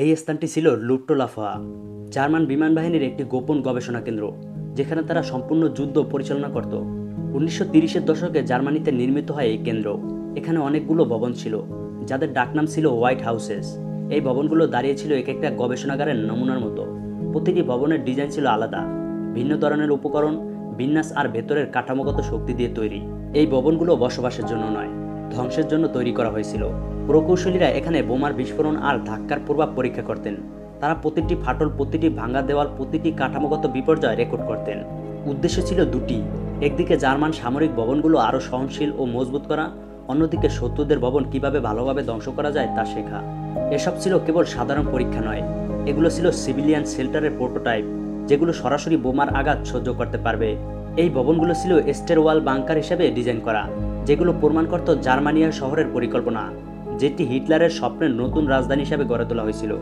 এই স্থানটি ছিল লুফটুলাফা, জার্মান বিমান বাহিনীর একটি গোপন গবেষণা কেন্দ্র, যেখানে তারা সম্পূর্ণ যুদ্ধ পরিচালনা করত। 1930-এর দশকে জার্মানিতে নির্মিত হয় এই কেন্দ্র। এখানে অনেকগুলো ভবন ছিল, যাদের ডাকনাম ছিল হোয়াইট হাউসেস। এই ভবনগুলো দাঁড়িয়েছিল এক একটা গবেষণাগারের নমুনার মতো। প্রতিটি ভবনের ডিজাইন ছিল আলাদা, ভিন্ন ধরনের উপকরণ, বিন্যাস আর ভেতরের কাঠামোগত শক্তি দিয়ে তৈরি। এই ভবনগুলো বসবাসের জন্য নয়, ধ্বংসের জন্য তৈরি করা হয়েছিল। প্রকৌশলীরা এখানে বোমার বিস্ফোরণ আর ধাক্কার প্রভাব পরীক্ষা করতেন। তারা প্রতিটি ফাটল, প্রতিটি ভাঙা দেওয়াল, প্রতিটি কাঠামোগত বিপর্যয় রেকর্ড করতেন। উদ্দেশ্য ছিল দুটি: একদিকে জার্মান সামরিক ভবনগুলো আরও সহনশীল ও মজবুত করা, অন্যদিকে শত্রুদের ভবন কিভাবে ভালোভাবে ধ্বংস করা যায় তা শেখা। এসব ছিল কেবল সাধারণ পরীক্ষা নয়, এগুলো ছিল সিভিলিয়ান শেল্টারের প্রোটোটাইপ, যেগুলো সরাসরি বোমার আঘাত সহ্য করতে পারবে। এই ভবনগুলো ছিল স্টেরওয়াল বাংকার হিসেবে ডিজাইন করা, যেগুলো প্রমাণ করত জার্মানিয়ার শহরের পরিকল্পনা, যেটি হিটলারের স্বপ্নের নতুন রাজধানী হিসেবে গড়ে তোলা হয়েছিল।